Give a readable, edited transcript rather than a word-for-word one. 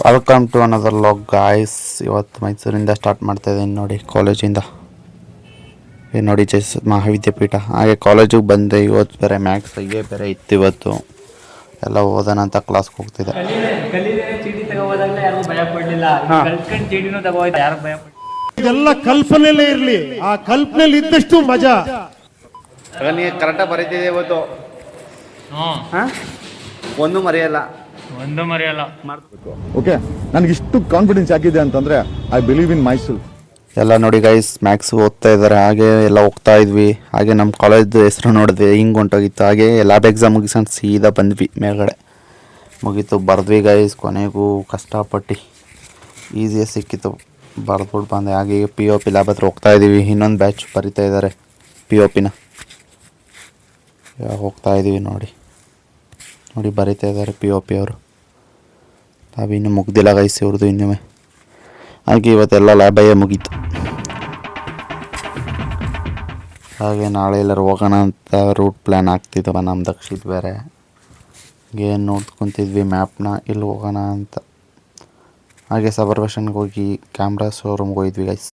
Welcome to another vlog guys. ಇವತ್ತು ಮೈಸೂರಿಂದ start ಮಾಡ್ತಾ ಇದ್ದೀನಿ ನೋಡಿ, ಕಾಲೇಜಿಂದ. ನೋಡಿ ಮಹಾವಿದ್ಯಾಪೀಠ. ಹಾಗೆ ಕಾಲೇಜಿಗೆ ಬಂದೆ. ಇವತ್ತು ಬೇರೆ ಮ್ಯಾಥ್ಸ್ ಬೇರೆ ಇತ್ತು. ಇವತ್ತು ಎಲ್ಲ ಓದೋಣ ಅಂತ ಕ್ಲಾಸ್ಗೆ ಹೋಗ್ತಿದ್ದೆ. ಇದೆಲ್ಲ ಕಲ್ಪನೆಯಲ್ಲೇ ಇರಲಿ, ಆ ಕಲ್ಪನೆಯಲ್ಲಿ ಇದ್ದಷ್ಟು ಮಜಾ. ಕರೆಕ್ಟಾಗಿ ಬರೀತಿದೆ ಇವತ್ತು, ಒಂದು ಮರೆಯಲ್ಲ. ಓಕೆ, ನನಗೆ ಇಷ್ಟು ಕಾನ್ಫಿಡೆನ್ಸ್ ಯಾಕಿದೆ ಅಂತಂದ್ರೆ ಐ ಬಿಲೀವ್ ಇನ್ ಮೈಸೆಲ್ಫ್. ಎಲ್ಲ ನೋಡಿ ಗೈಸ್, ಮ್ಯಾಥ್ಸ್ ಓದ್ತಾ ಇದ್ದಾರೆ. ಹಾಗೆ ಎಲ್ಲ ಹೋಗ್ತಾ ಇದ್ವಿ. ಹಾಗೆ ನಮ್ಮ ಕಾಲೇಜ್ದು ಹೆಸರು ನೋಡಿದ್ವಿ, ಹಿಂಗೆ ಹೊಂಟೋಗಿತ್ತು. ಹಾಗೆ ಲ್ಯಾಬ್ ಎಕ್ಸಾಮ್ ಮುಗಿಸ್ಕೊಂಡು ಸೀದಾ ಬಂದ್ವಿ ಮೇಲ್ಗಡೆ. ಮುಗೀತು, ಬರೆದ್ವಿ ಗೈಸ್. ಕೊನೆಗೂ ಕಷ್ಟಪಟ್ಟು ಈಸಿಯಾಗಿ ಸಿಕ್ಕಿತ್ತು, ಬರೆದ್ಬಿಟ್ಟು ಬಂದೆ. ಹಾಗೆ POP ಲ್ಯಾಬ್ ಹತ್ರ ಹೋಗ್ತಾ ಇದ್ದೀವಿ. ಇನ್ನೊಂದು ಬ್ಯಾಚ್ ಬರಿತಾ ಇದ್ದಾರೆ POPನ. ಹೋಗ್ತಾ ಇದ್ದೀವಿ ನೋಡಿ ಬರಿತಾ ಇದ್ದಾರೆ POP ಅವರು. ನಾವಿನ್ನೂ ಮುಗ್ದಿಲ್ಲ ಗೈಸ್ ಇವ್ರದ್ದು ಇನ್ನೂ. ಹಾಗೆ ಇವತ್ತೆಲ್ಲ ಲ್ಯಾಬಯ್ಯ ಮುಗೀತು. ಹಾಗೆ ನಾಳೆ ಎಲ್ಲರೂ ಹೋಗೋಣ ಅಂತ ರೂಟ್ ಪ್ಲ್ಯಾನ್ ಆಗ್ತಿದ್ದವ ನಮ್ಮ ದಕ್ಷಿತ್ ಬೇರೆ. ಏನು ನೋಡ್ಕೊತಿದ್ವಿ ಮ್ಯಾಪ್ನ, ಇಲ್ಲಿ ಹೋಗೋಣ ಅಂತ. ಹಾಗೆ ಸಬರ್ವೇಷನ್ಗೆ ಹೋಗಿ ಕ್ಯಾಮ್ರಾ ಶೋರೂಮ್ಗೆ ಹೋಗಿದ್ವಿ ಗೈಸ್.